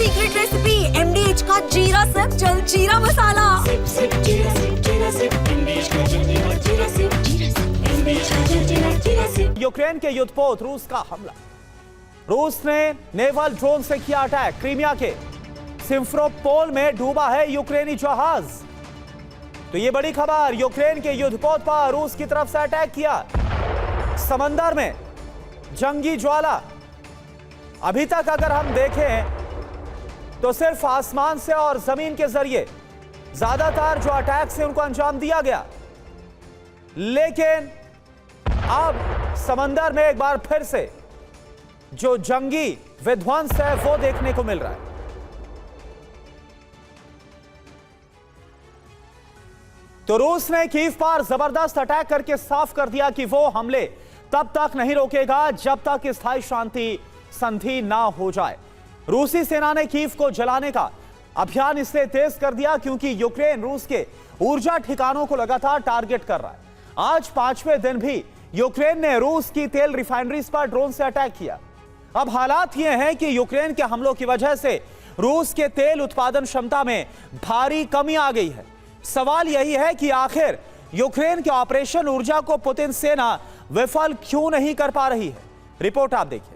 Secret recipe MDH का जीरा SIP जल जीरा मसाला। सिप सिप जीरा सिप MDH का जल जीरा सिप MDH का जल जीरा सिप। यूक्रेन के युद्धपोत रूस का हमला। रूस ने नेवल ड्रोन से किया अटैक। क्रीमिया के सिम्फरोपोल में डूबा है यूक्रेनी जहाज। तो ये बड़ी खबर, यूक्रेन के युद्धपोत पर रूस की तरफ से अटैक किया। समंदर में जंगी ज्वाला। अभी तक अगर हम देखें तो सिर्फ आसमान से और जमीन के जरिए ज्यादातर जो अटैक से उनको अंजाम दिया गया, लेकिन अब समंदर में एक बार फिर से जो जंगी विध्वंस है वो देखने को मिल रहा है। तो रूस ने कीव पर जबरदस्त अटैक करके साफ कर दिया कि वो हमले तब तक नहीं रोकेगा जब तक स्थायी शांति संधि ना हो जाए। रूसी सेना ने कीव को जलाने का अभियान इसलिए तेज कर दिया क्योंकि यूक्रेन रूस के ऊर्जा ठिकानों को लगातार टारगेट कर रहा है। आज 5वें दिन भी यूक्रेन ने रूस की तेल रिफाइनरीज पर ड्रोन से अटैक किया। अब हालात यह हैं कि यूक्रेन के हमलों की वजह से रूस के तेल उत्पादन क्षमता में भारी कमी आ गई है। सवाल यही है कि आखिर यूक्रेन के ऑपरेशन ऊर्जा को पुतिन सेना विफल क्यों नहीं कर पा रही है। रिपोर्ट आप देखिए।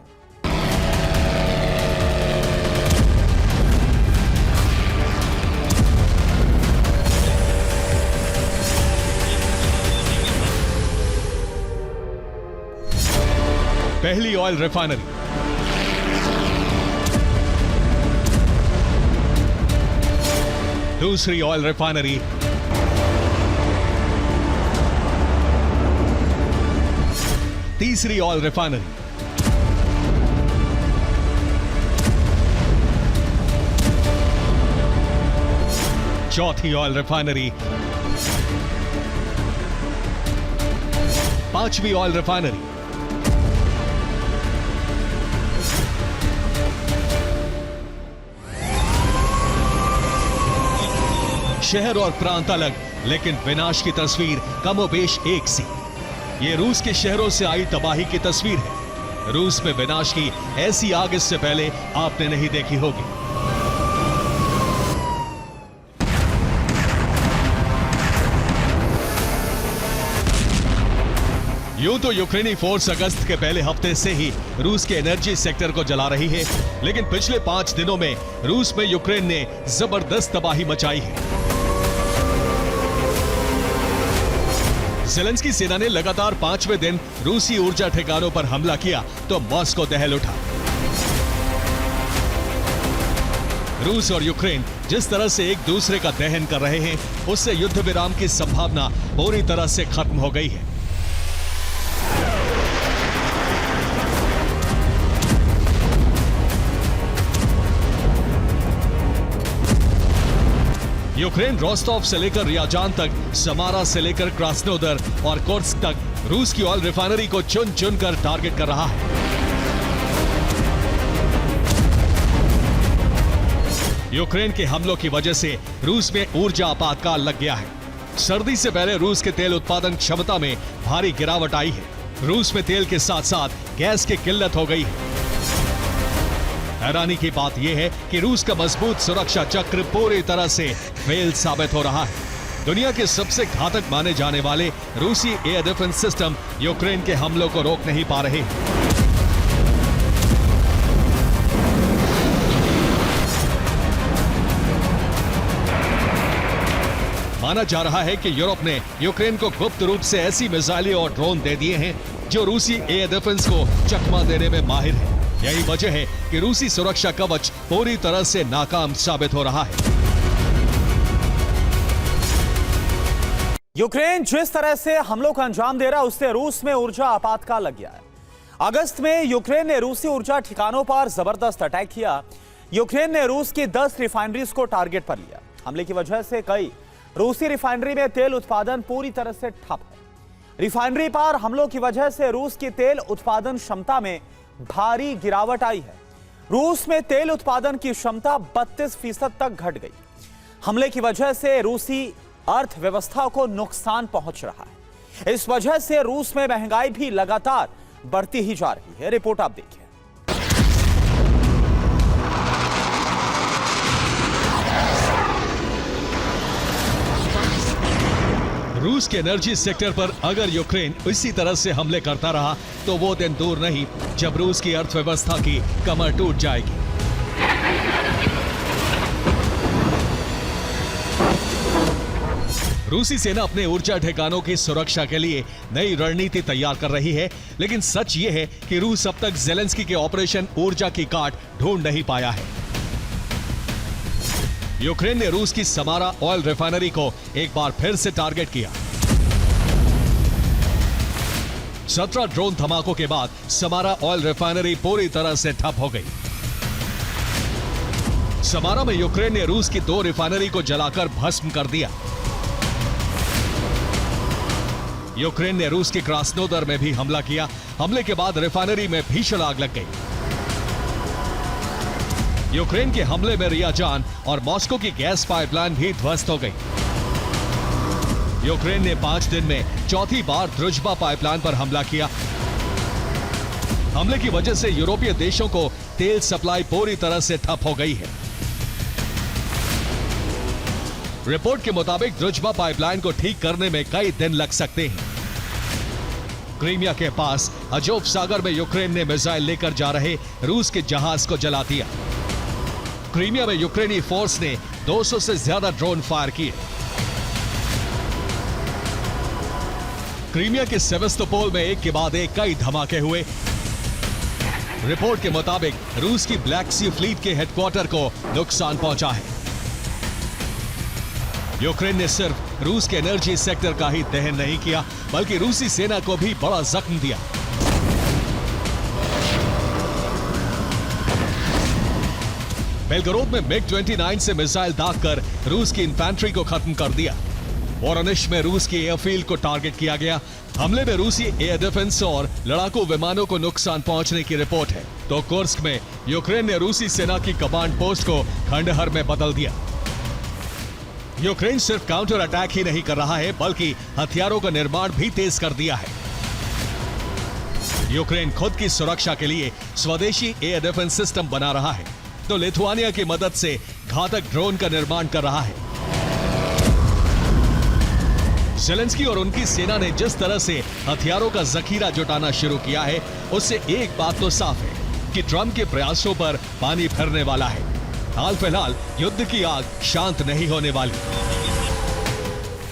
पहली ऑयल रिफाइनरी, दूसरी ऑयल रिफाइनरी, तीसरी ऑयल रिफाइनरी, चौथी ऑयल रिफाइनरी, पांचवी ऑयल रिफाइनरी, शहर और प्रांत अलग, लेकिन विनाश की तस्वीर कमोबेश एक सी। ये रूस के शहरों से आई तबाही की तस्वीर है। रूस में विनाश की ऐसी आग इससे पहले आपने नहीं देखी होगी। यूं तो यूक्रेनी फोर्स अगस्त के पहले हफ्ते से ही रूस के एनर्जी सेक्टर को जला रही है, लेकिन पिछले 5 दिनों में रूस में यूक्रेन ने जबरदस्त तबाही मचाई है। ज़ेलेंस्की सेना ने लगातार 5वें दिन रूसी ऊर्जा ठिकानों पर हमला किया तो मॉस्को दहल उठा। रूस और यूक्रेन जिस तरह से एक दूसरे का दहन कर रहे हैं, उससे युद्ध विराम की संभावना पूरी तरह से खत्म हो गई है। यूक्रेन रोस्टोव से लेकर रियाजान तक, समारा से लेकर क्रास्नोदर और कोर्स्क तक रूस की ऑयल रिफाइनरी को चुन चुन कर टारगेट कर रहा है। यूक्रेन के हमलों की वजह से रूस में ऊर्जा आपातकाल लग गया है। सर्दी से पहले रूस के तेल उत्पादन क्षमता में भारी गिरावट आई है। रूस में तेल के साथ साथ गैस की किल्लत हो गई है। हैरानी की बात यह है कि रूस का मजबूत सुरक्षा चक्र पूरी तरह से फेल साबित हो रहा है। दुनिया के सबसे घातक माने जाने वाले रूसी एयर डिफेंस सिस्टम यूक्रेन के हमलों को रोक नहीं पा रहे। माना जा रहा है कि यूरोप ने यूक्रेन को गुप्त रूप से ऐसी मिसाइलें और ड्रोन दे दिए हैं जो रूसी एयर डिफेंस को चकमा देने में माहिर है। यही वजह है कि रूसी सुरक्षा कवच पूरी तरह से नाकाम साबित हो रहा है। यूक्रेन जिस तरह से हमलों का अंजाम दे रहा है, उससे रूस में ऊर्जा आपातकाल लग गया है। अगस्त में यूक्रेन ने रूसी ऊर्जा ठिकानों पर जबरदस्त अटैक किया। यूक्रेन ने रूस की 10 रिफाइनरीज को टारगेट पर लिया। हमले की वजह से कई रूसी रिफाइनरी में तेल उत्पादन पूरी तरह से ठप है। रिफाइनरी पर हमलों की वजह से रूस की तेल उत्पादन क्षमता में भारी गिरावट आई है। रूस में तेल उत्पादन की क्षमता 32% तक घट गई। हमले की वजह से रूसी अर्थव्यवस्था को नुकसान पहुंच रहा है। इस वजह से रूस में महंगाई भी लगातार बढ़ती ही जा रही है। रिपोर्ट आप देखिए। रूस के एनर्जी सेक्टर पर अगर यूक्रेन इसी तरह से हमले करता रहा तो वो दिन दूर नहीं जब रूस की अर्थव्यवस्था की कमर टूट जाएगी। रूसी सेना अपने ऊर्जा ठिकानों की सुरक्षा के लिए नई रणनीति तैयार कर रही है, लेकिन सच ये है कि रूस अब तक ज़ेलेंस्की के ऑपरेशन ऊर्जा की काट ढूंढ नहीं पाया है। यूक्रेन ने रूस की समारा ऑयल रिफाइनरी को एक बार फिर से टारगेट किया। 17 ड्रोन धमाकों के बाद समारा ऑयल रिफाइनरी पूरी तरह से ठप हो गई। समारा में यूक्रेन ने रूस की 2 रिफाइनरी को जलाकर भस्म कर दिया। यूक्रेन ने रूस के क्रास्नोदर में भी हमला किया। हमले के बाद रिफाइनरी में भीषण आग लग गई। यूक्रेन के हमले में रियाजान और मॉस्को की गैस पाइपलाइन भी ध्वस्त हो गई। यूक्रेन ने 5 दिन में चौथी बार द्रुजबा पाइपलाइन पर हमला किया। हमले की वजह से यूरोपीय देशों को तेल सप्लाई पूरी तरह से ठप हो गई है। रिपोर्ट के मुताबिक द्रुजबा पाइपलाइन को ठीक करने में कई दिन लग सकते हैं। क्रीमिया के पास अजोव सागर में यूक्रेन ने मिसाइल लेकर जा रहे रूस के जहाज को जला दिया। क्रीमिया में यूक्रेनी फोर्स ने 200 से ज्यादा ड्रोन फायर किए। क्रीमिया के सेवेस्तोपोल में एक के बाद एक कई धमाके हुए। रिपोर्ट के मुताबिक रूस की ब्लैक सी फ्लीट के हेडक्वार्टर को नुकसान पहुंचा है। यूक्रेन ने सिर्फ रूस के एनर्जी सेक्टर का ही दहन नहीं किया, बल्कि रूसी सेना को भी बड़ा जख्म दिया। बेलगोरोद में MiG-29 से मिसाइल दागकर रूस की इन्फेंट्री को खत्म कर दिया। वोरोनिश में रूस की एयरफील्ड को टारगेट किया गया। हमले में रूसी एयर डिफेंस और लड़ाकू विमानों को नुकसान पहुंचने की रिपोर्ट है। तो कुर्स्क में यूक्रेन ने रूसी सेना की कमांड पोस्ट को खंडहर में बदल दिया। यूक्रेन सिर्फ काउंटर अटैक ही नहीं कर रहा है, बल्कि हथियारों का निर्माण भी तेज कर दिया है। यूक्रेन खुद की सुरक्षा के लिए स्वदेशी एयर डिफेंस सिस्टम बना रहा है, तो लिथुआनिया की मदद से घातक ड्रोन का निर्माण कर रहा है। ज़ेलेंस्की और उनकी सेना ने जिस तरह से हथियारों का जखीरा जुटाना शुरू किया है, उससे एक बात तो साफ है कि ट्रंप के प्रयासों पर पानी फिरने वाला है। हाल फिलहाल युद्ध की आग शांत नहीं होने वाली।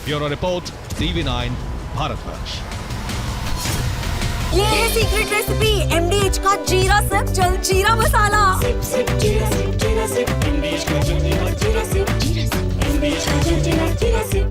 Bureau report, TV9 Bharatvarsh. ये है सीक्रेट रेसिपी MDH का जीरा सिर्फ जलजीरा मसाला। सिप सिप जीरा सिप MDH का जलजीरा जीरा सिप MDH का जलजीरा जीरा सिप।